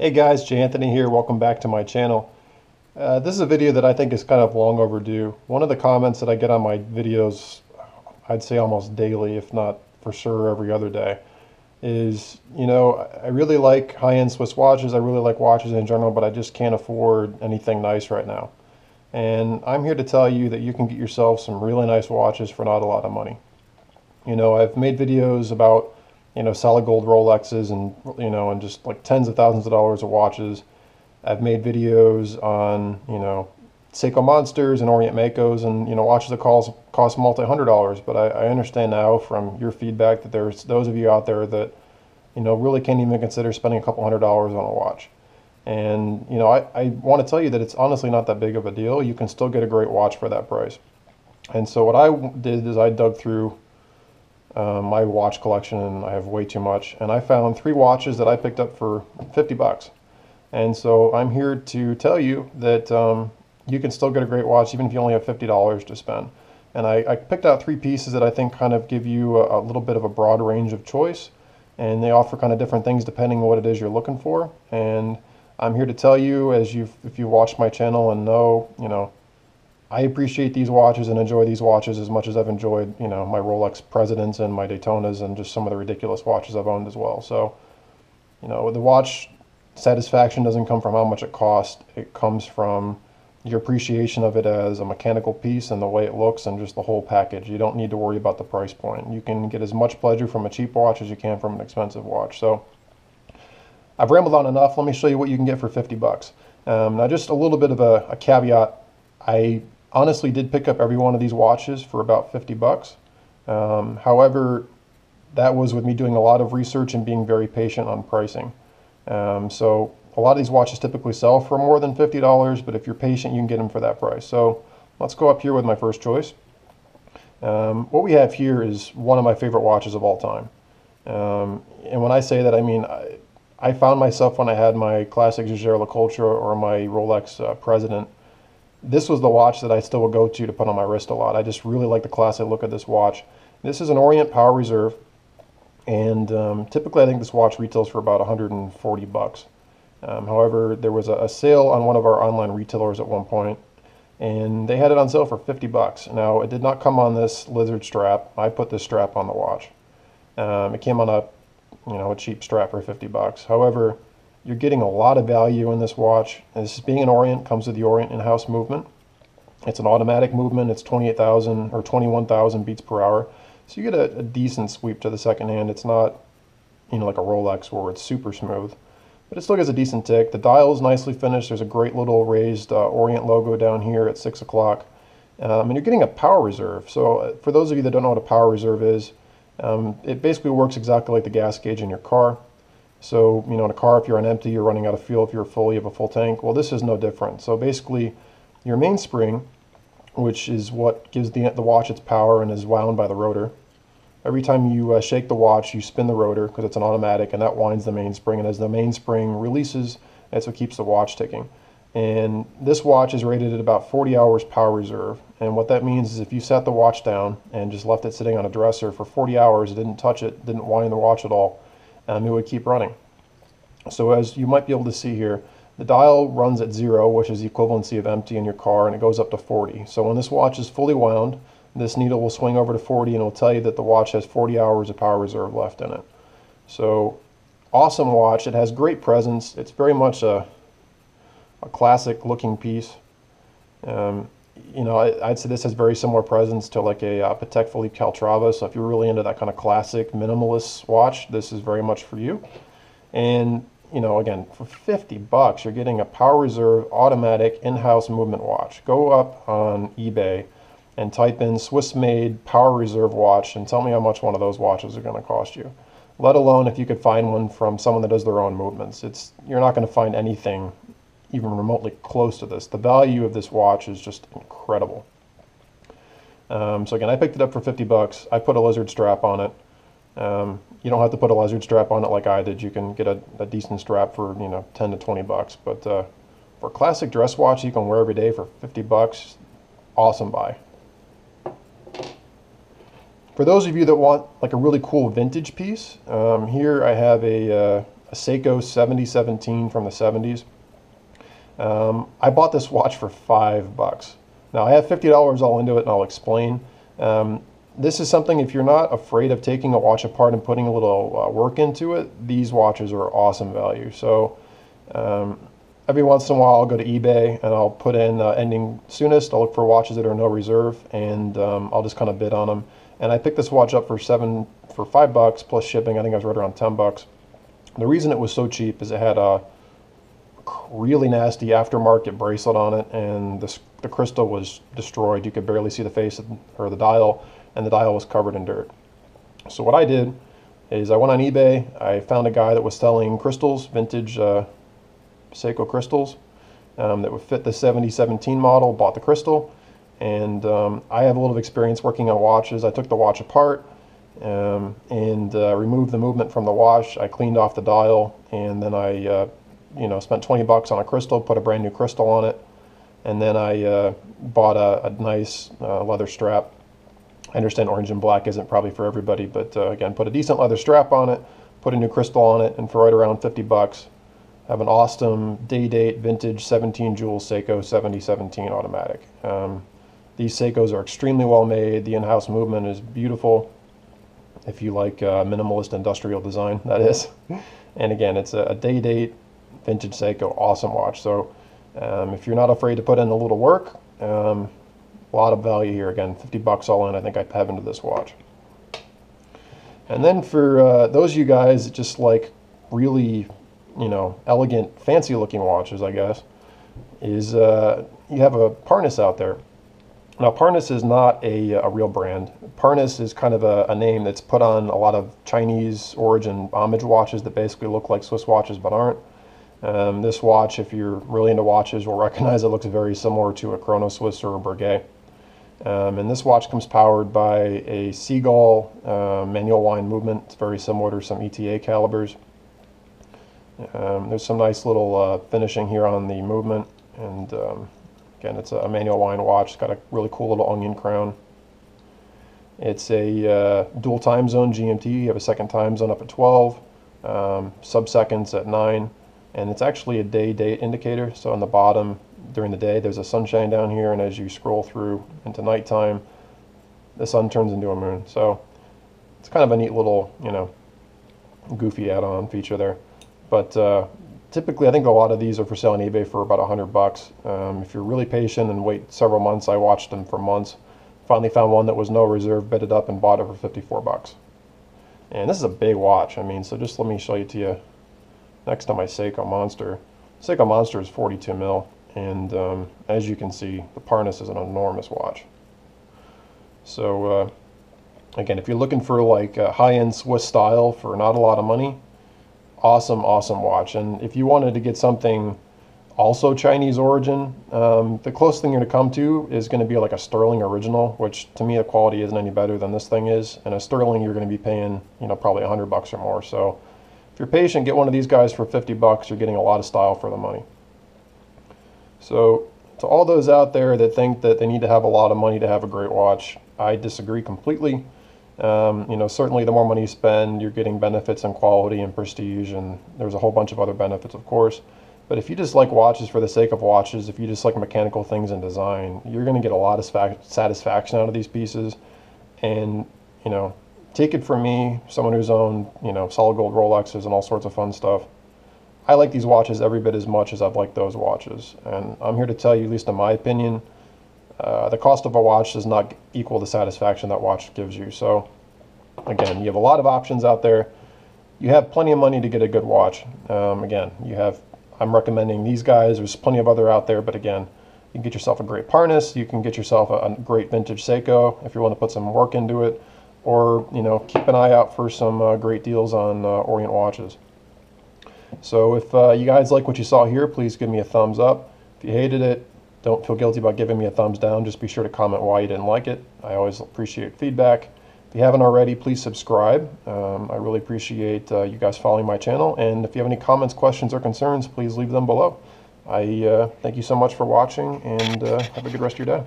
Hey guys, J.Anthony here. Welcome back to my channel. This is a video that I think is kind of long overdue. One of the comments that I get on my videos, I'd say almost daily, if not for sure every other day, is, I really like high-end Swiss watches. I really like watches in general, but I just can't afford anything nice right now. And I'm here to tell you that you can get yourself some really nice watches for not a lot of money. I've made videos about solid gold Rolexes and just like tens of thousands of dollars of watches. I've made videos on, Seiko Monsters and Orient Makos and, watches that cost multi-$100. But I understand now from your feedback that there's those of you out there that, really can't even consider spending a couple $100s on a watch. And, I want to tell you that it's honestly not that big of a deal. You can still get a great watch for that price. And so what I did is I dug through my watch collection, and I have way too much, and I found 3 watches that I picked up for 50 bucks. And so I'm here to tell you that you can still get a great watch even if you only have $50 to spend. And I picked out 3 pieces that I think kind of give you a little bit of a broad range of choice, and they offer kind of different things depending on what it is you're looking for. And I'm here to tell you, if you watched my channel and know, I appreciate these watches and enjoy these watches as much as I've enjoyed, my Rolex Presidents and my Daytonas and just some of the ridiculous watches I've owned as well. So, the watch satisfaction doesn't come from how much it costs. It comes from your appreciation of it as a mechanical piece and the way it looks and just the whole package. You don't need to worry about the price point. You can get as much pleasure from a cheap watch as you can from an expensive watch. So, I've rambled on enough. Let me show you what you can get for 50 bucks. Now, just a little bit of a caveat. I honestly did pick up every one of these watches for about 50 bucks. However, that was with me doing a lot of research and being very patient on pricing. So a lot of these watches typically sell for more than $50, but if you're patient, you can get them for that price. So let's go up here with my first choice. What we have here is one of my favorite watches of all time. And when I say that, I mean, I found myself when I had my classic Jaeger-LeCoultre or my Rolex President. This was the watch that I still would go to put on my wrist a lot. I just really like the classic look of this watch. This is an Orient Power Reserve, and typically I think this watch retails for about 140 bucks. However, there was a sale on one of our online retailers at one point, and they had it on sale for 50 bucks. Now, it did not come on this lizard strap. I put this strap on the watch. It came on a cheap strap for 50 bucks. However, you're getting a lot of value in this watch. And this being an Orient comes with the Orient in-house movement. It's an automatic movement. It's 28,000 or 21,000 beats per hour. So you get a decent sweep to the second hand. It's not, like a Rolex where it's super smooth, but it still gets a decent tick. The dial is nicely finished. There's a great little raised Orient logo down here at 6 o'clock. And you're getting a power reserve. So for those of you that don't know what a power reserve is, it basically works exactly like the gas gauge in your car. So, in a car, if you're on empty, you're running out of fuel. If you're full, you have a full tank. Well, this is no different. So basically, your mainspring, which is what gives the watch its power and is wound by the rotor. Every time you shake the watch, you spin the rotor because it's an automatic, and that winds the mainspring. And as the mainspring releases, that's what keeps the watch ticking. And this watch is rated at about 40 hours power reserve. And what that means is if you set the watch down and just left it sitting on a dresser for 40 hours, didn't touch it, didn't wind the watch at all, it would keep running. So as you might be able to see here, the dial runs at 0, which is the equivalency of empty in your car, and it goes up to 40. So when this watch is fully wound, this needle will swing over to 40 and it will tell you that the watch has 40 hours of power reserve left in it. So awesome watch. It has great presence. It's very much a classic looking piece. I'd say this has very similar presence to like a Patek Philippe Calatrava. So if you're really into that kind of classic minimalist watch, this is very much for you. And again, for 50 bucks, you're getting a power reserve automatic in-house movement watch. Go up on eBay and type in Swiss-made power reserve watch and tell me how much one of those watches are going to cost you. Let alone if you could find one from someone that does their own movements. You're not going to find anything even remotely close to this. The value of this watch is just incredible. So again, I picked it up for 50 bucks. I put a lizard strap on it. You don't have to put a lizard strap on it like I did. You can get a decent strap for 10 to 20 bucks. But for a classic dress watch you can wear every day for 50 bucks, awesome buy. For those of you that want like a really cool vintage piece, here I have a a Seiko 7017 from the 70s. I bought this watch for $5. Now I have $50 all into it, and I'll explain. This is something, if you're not afraid of taking a watch apart and putting a little work into it, these watches are awesome value. So every once in a while I'll go to eBay and I'll put in ending soonest. I'll look for watches that are no reserve, and I'll just kind of bid on them. And I picked this watch up for $5 plus shipping. I think I was right around $10. The reason it was so cheap is it had a really nasty aftermarket bracelet on it, and the crystal was destroyed. You could barely see the face or the dial, and the dial was covered in dirt. So what I did is I went on eBay. I found a guy that was selling crystals, vintage Seiko crystals that would fit the 7017 model. Bought the crystal, and I have a little experience working on watches. I took the watch apart and removed the movement from the watch. I cleaned off the dial, and then I spent $20 on a crystal, put a brand new crystal on it, and then I bought a nice leather strap. I understand orange and black isn't probably for everybody, but again, put a decent leather strap on it, put a new crystal on it, and for right around $50, have an awesome day-date vintage 17 jewel Seiko 7017 automatic. These Seikos are extremely well made. The in-house movement is beautiful, if you like minimalist industrial design, that is. And again, it's a day-date vintage Seiko, awesome watch. So if you're not afraid to put in a little work, a lot of value here. Again, $50 all in, I think I'd have into this watch. And then for those of you guys that just like really, elegant, fancy looking watches, I guess, is you have a Parnis out there. Now, Parnis is not a real brand. Parnis is kind of a name that's put on a lot of Chinese origin homage watches that basically look like Swiss watches but aren't. This watch, if you're really into watches, will recognize it looks very similar to a Chrono Swiss or a Breguet. And this watch comes powered by a Seagull manual wind movement. It's very similar to some ETA calibers. There's some nice little finishing here on the movement, and again, it's a manual wind watch. It's got a really cool little onion crown. It's a dual time zone GMT. You have a second time zone up at 12, sub-seconds at 9, and it's actually a day-date indicator. So on the bottom, during the day, there's a sunshine down here, and as you scroll through into nighttime, the sun turns into a moon. So it's kind of a neat little, goofy add-on feature there. But typically, I think a lot of these are for sale on eBay for about $100. If you're really patient and wait several months, I watched them for months. Finally found one that was no reserve, bid it up, and bought it for $54. And this is a big watch. So just let me show you to you next to my Seiko Monster. Seiko Monster is 42 mil, and as you can see, the Parnis is an enormous watch. So again, if you're looking for like a high-end Swiss style for not a lot of money, awesome watch. And if you wanted to get something also Chinese origin, the closest thing you're going to come to is going to be like a Sterling original, which to me the quality isn't any better than this thing is. And a Sterling you're going to be paying probably $100 or more. So if you're patient, get one of these guys for $50. You're getting a lot of style for the money. So to all those out there that think that they need to have a lot of money to have a great watch, I disagree completely. Certainly the more money you spend, you're getting benefits in quality and prestige, and there's a whole bunch of other benefits, of course. But if you just like watches for the sake of watches, if you just like mechanical things and design, you're going to get a lot of satisfaction out of these pieces. And, take it from me, someone who's owned, solid gold Rolexes and all sorts of fun stuff. I like these watches every bit as much as I've liked those watches. And I'm here to tell you, at least in my opinion, the cost of a watch does not equal the satisfaction that watch gives you. So again, you have a lot of options out there. You have plenty of money to get a good watch. I'm recommending these guys. There's plenty of other out there, but again, you can get yourself a great Parnis. You can get yourself a great vintage Seiko if you want to put some work into it, or keep an eye out for some great deals on Orient watches. So if you guys like what you saw here, please give me a thumbs up. If you hated it, don't feel guilty about giving me a thumbs down. Just be sure to comment why you didn't like it. I always appreciate feedback. If you haven't already, please subscribe. I really appreciate you guys following my channel. And if you have any comments, questions, or concerns, please leave them below. I thank you so much for watching, and have a good rest of your day.